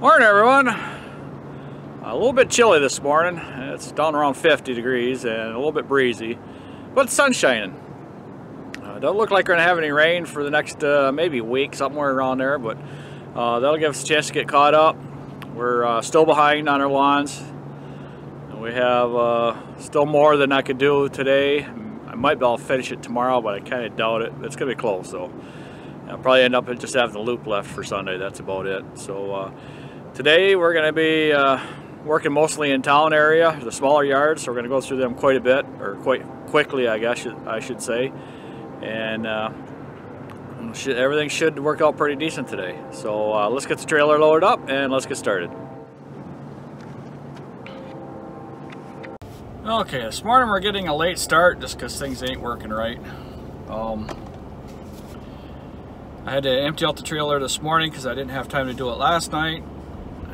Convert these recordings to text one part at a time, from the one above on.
Morning, everyone. A little bit chilly this morning. It's down around 50 degrees and a little bit breezy, but the sun's shining. Don't look like we're gonna have any rain for the next maybe week, somewhere around there, but that'll give us a chance to get caught up. We're still behind on our lawns. And we have still more than I could do today. I might be able to finish it tomorrow, but I kind of doubt it. It's gonna be close, so I'll probably end up just having the loop left for Sunday. That's about it. So today we're going to be working mostly in town area, the smaller yards, so we're going to go through them quite a bit, or quite quickly, I guess I should say. And everything should work out pretty decent today. So let's get the trailer loaded up and let's get started. Okay, this morning we're getting a late start just because things ain't working right. I had to empty out the trailer this morning because I didn't have time to do it last night.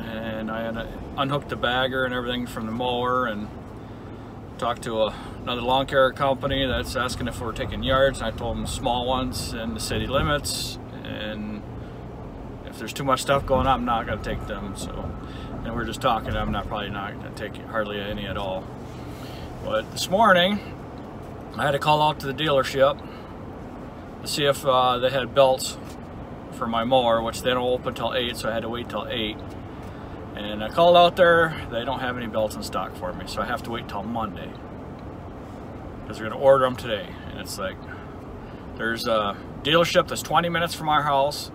And I had to unhook the bagger and everything from the mower and talked to another lawn care company that's asking if we're taking yards. And I told them small ones in the city limits, and if there's too much stuff going on, I'm not going to take them. So, and we're just talking, I'm probably not going to take hardly any at all. But this morning I had to call out to the dealership to see if they had belts for my mower, which they don't open till 8, so I had to wait till 8. And I called out there, they don't have any belts in stock for me, so I have to wait till Monday because they're going to order them today. And it's like, there's a dealership that's 20 minutes from our house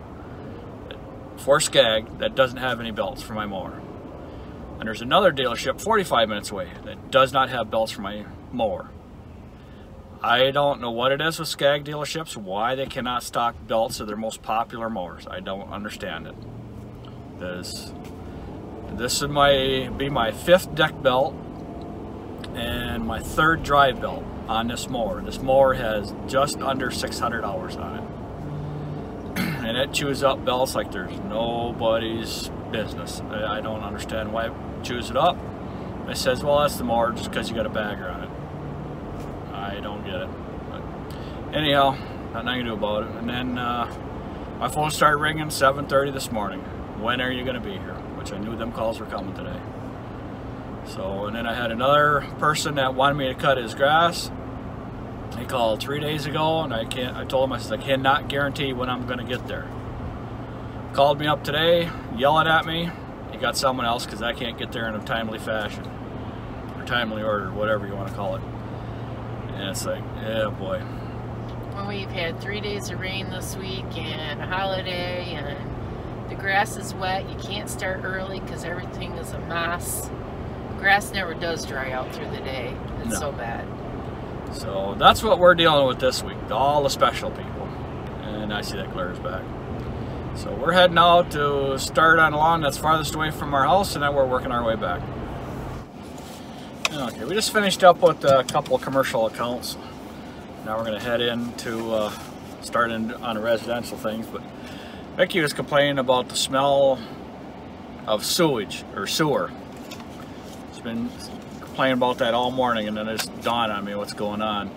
for Scag that doesn't have any belts for my mower. And there's another dealership 45 minutes away that does not have belts for my mower. I don't know what it is with Scag dealerships, why they cannot stock belts of their most popular mowers. I don't understand it. This would be my 5th deck belt and my 3rd drive belt on this mower. This mower has just under 600 hours on it. And it chews up belts like there's nobody's business. I don't understand why it chews it up. It says, well, that's the mower just because you got a bagger on it. I don't get it. But anyhow, nothing I can do about it. And then my phone started ringing 7:30 this morning. When are you going to be here? Which I knew them calls were coming today. So, and then I had another person that wanted me to cut his grass. He called 3 days ago, and I told him, I said, I cannot guarantee when I'm going to get there. Called me up today, yelling at me. He got someone else because I can't get there in a timely fashion. Or timely order, whatever you want to call it. And it's like, yeah, boy. Well, we've had 3 days of rain this week and a holiday, and the grass is wet. You can't start early because everything is a mess. Grass never does dry out through the day. It's so bad. So that's what we're dealing with this week, all the special people. And I see that glare back. So we're heading out to start on the lawn that's farthest away from our house, and then we're working our way back. Okay, we just finished up with a couple of commercial accounts. Now we're going to head into starting on the residential things. But Becky was complaining about the smell of sewage or sewer. She's been complaining about that all morning, and then it's dawned on me what's going on.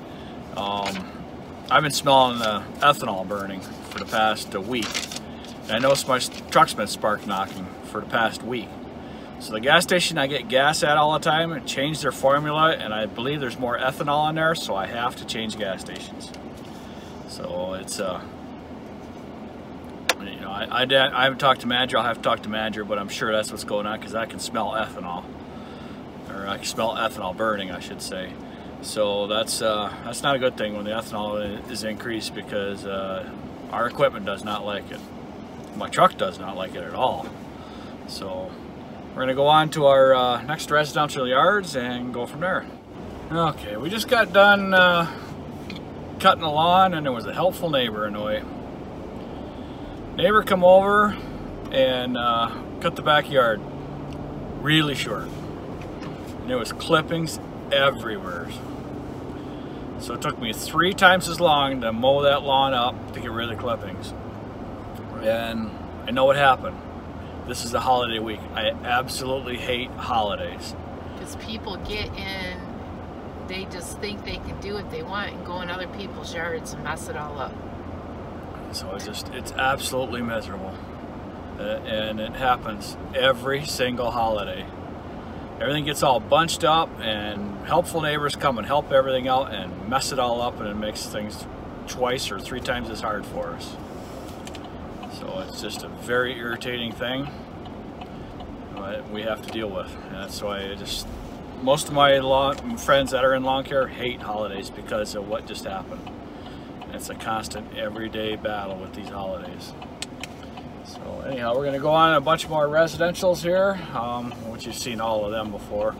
I've been smelling the ethanol burning for the past week. And I noticed my truck's been spark knocking for the past week. So the gas station I get gas at all the time, it changed their formula, and I believe there's more ethanol in there, so I have to change gas stations. So it's you know, I haven't talked to manager. I'll have to talk to manager, but I'm sure that's what's going on because I can smell ethanol, or I can smell ethanol burning, I should say. So that's not a good thing when the ethanol is increased, because our equipment does not like it. My truck does not like it at all. So we're going to go on to our next residential yards and go from there. Okay, we just got done cutting the lawn, and there was a helpful neighbor in the way. Neighbor come over and cut the backyard really short. And there was clippings everywhere. So it took me 3 times as long to mow that lawn up to get rid of the clippings. And I know what happened. This is a holiday week. I absolutely hate holidays. Because people get in, they just think they can do what they want and go in other people's yards and mess it all up. So it's absolutely miserable. and it happens every single holiday. Everything gets all bunched up, and helpful neighbors come and help everything out and mess it all up, and it makes things twice or 3 times as hard for us. So it's just a very irritating thing that we have to deal with. And that's why most of my friends that are in lawn care hate holidays because of what just happened. It's a constant everyday battle with these holidays. So anyhow, we're going to go on a bunch more residentials here, which you've seen all of them before.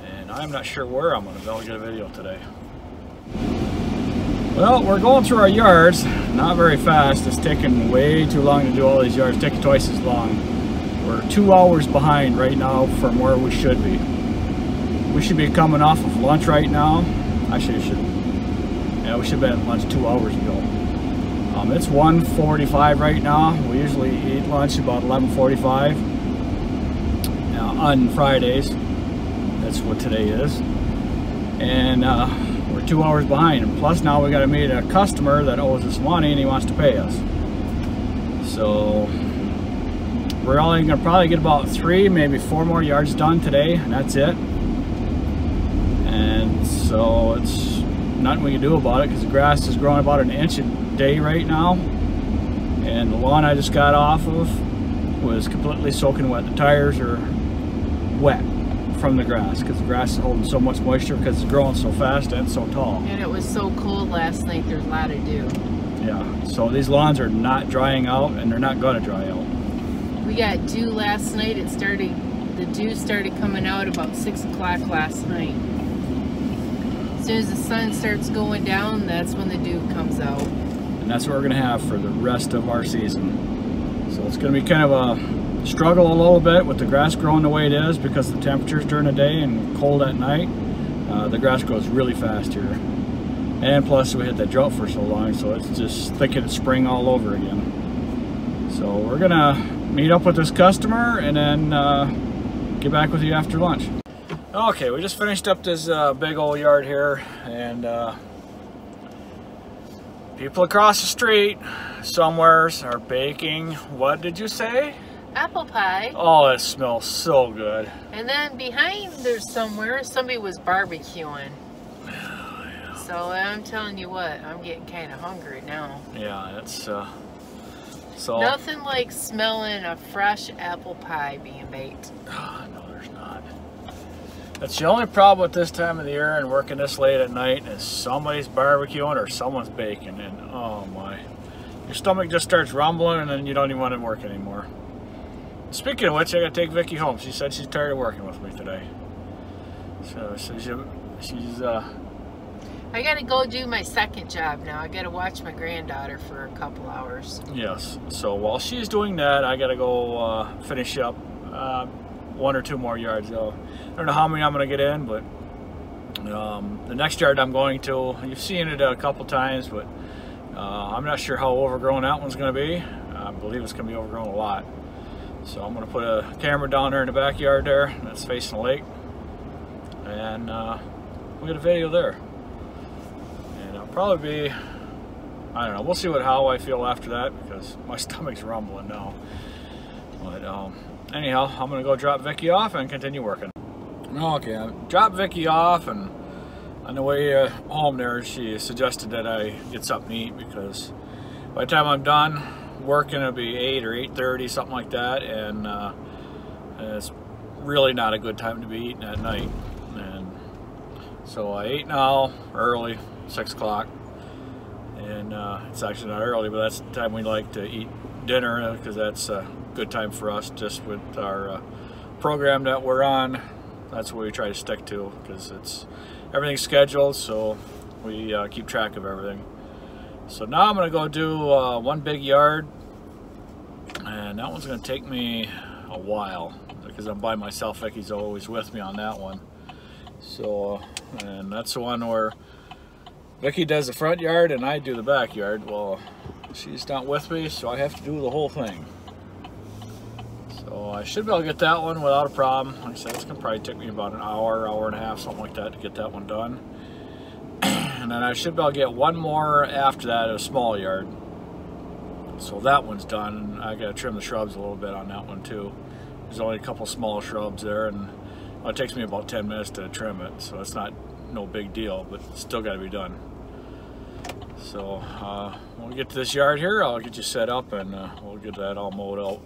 And I'm not sure where I'm going to be able to get a video today. Well, we're going through our yards, not very fast. It's taking way too long to do all these yards, taking twice as long. We're 2 hours behind right now from where we should be. We should be coming off of lunch right now. Actually, we should have been at lunch 2 hours ago. It's 1:45 right now. We usually eat lunch about 11:45 on Fridays. That's what today is. And we're 2 hours behind. And plus now we got to meet a customer that owes us money and he wants to pay us. So we're only going to probably get about 3, maybe 4 more yards done today, and that's it. And so it's nothing we can do about it because the grass is growing about 1 inch a day right now, and the lawn I just got off of was completely soaking wet. The tires are wet from the grass because the grass is holding so much moisture because it's growing so fast and so tall. And it was so cold last night, there's a lot of dew. Yeah, so these lawns are not drying out, and they're not going to dry out. We got dew last night. The dew started coming out about 6 o'clock last night. As soon as the sun starts going down, that's when the dew comes out. And that's what we're going to have for the rest of our season. So it's going to be kind of a struggle a little bit with the grass growing the way it is because the temperatures during the day and cold at night. The grass grows really fast here. And plus we had that drought for so long, so it's just thinking it's spring all over again. So we're going to meet up with this customer and then get back with you after lunch. Okay, we just finished up this big old yard here, and people across the street somewheres are baking, what did you say? Apple pie. Oh, it smells so good. And then behind there's somewhere somebody was barbecuing. Yeah. So I'm telling you what, I'm getting kind of hungry now. Yeah, it's so nothing like smelling a fresh apple pie being baked. No, there's not. That's the only problem with this time of the year and working this late at night is somebody's barbecuing or someone's baking, and oh my, your stomach just starts rumbling and then you don't even want to work anymore. Speaking of which, I gotta take Vicky home. She said she's tired of working with me today. So she's I gotta go do my second job now. I gotta watch my granddaughter for a couple hours. Yes, so while she's doing that, I gotta go finish up 1 or 2 more yards. I don't know how many I'm gonna get in, but the next yard I'm going to, you've seen it a couple times, but I'm not sure how overgrown that one's gonna be. I believe it's gonna be overgrown a lot. So I'm gonna put a camera down there in the backyard there that's facing the lake, and we'll get a video there. And I'll probably be, I don't know, we'll see how I feel after that because my stomach's rumbling now. But anyhow, I'm gonna go drop Vicky off and continue working. Okay, I dropped Vicky off, and on the way home there, she suggested that I get something to eat because by the time I'm done working, it'll be 8 or 8:30, something like that, and it's really not a good time to be eating at night. And so I ate now early, 6 o'clock, and it's actually not early, but that's the time we like to eat dinner because that's a good time for us just with our program that we're on. That's what we try to stick to because everything's scheduled, so we keep track of everything. So now I'm gonna go do one big yard, and that one's gonna take me a while because I'm by myself. Vicky's always with me on that one. So, and that's the one where Vicky does the front yard and I do the backyard. Well, she's not with me, so I have to do the whole thing. So I should be able to get that one without a problem. Like I said, it's gonna probably take me about an hour, hour and a half, something like that to get that one done. And then I should be able to get one more after that, a small yard. So that one's done. I gotta trim the shrubs a little bit on that one too. There's only a couple small shrubs there, and well, it takes me about 10 minutes to trim it, so it's not no big deal, but it's still gotta be done. So when we get to this yard here, I'll get you set up and we'll get that all mowed out.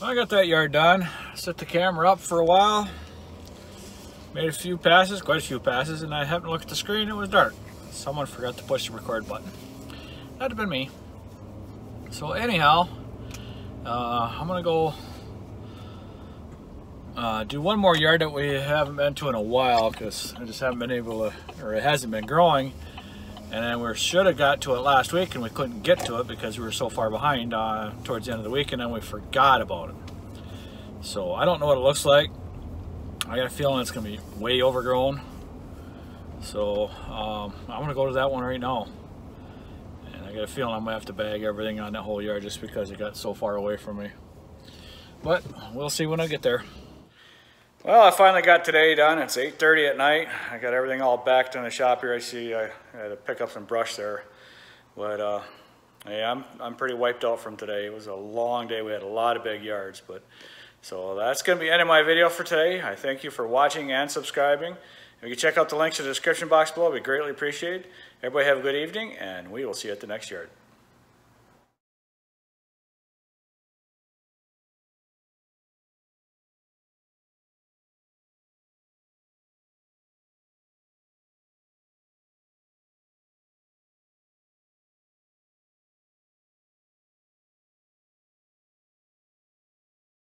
I got that yard done. Set the camera up for a while. Made a few passes, quite a few passes, and I happened to look at the screen, it was dark. Someone forgot to push the record button. That'd have been me. So anyhow, I'm gonna go do one more yard that we haven't been to in a while because I just haven't been able to, or it hasn't been growing. And then we should have got to it last week and we couldn't get to it because we were so far behind towards the end of the week, and then we forgot about it. So I don't know what it looks like. I got a feeling it's gonna be way overgrown. So I'm gonna go to that one right now. And I got a feeling I'm gonna have to bag everything on that whole yard just because it got so far away from me. But we'll see when I get there. Well, I finally got today done. It's 8:30 at night. I got everything all backed in the shop here. I see I had to pick up some brush there. But yeah, I'm pretty wiped out from today. It was a long day. We had a lot of big yards. So that's going to be the end of my video for today. I thank you for watching and subscribing. If you can check out the links in the description box below, we greatly appreciate it. Everybody have a good evening, and we will see you at the next yard.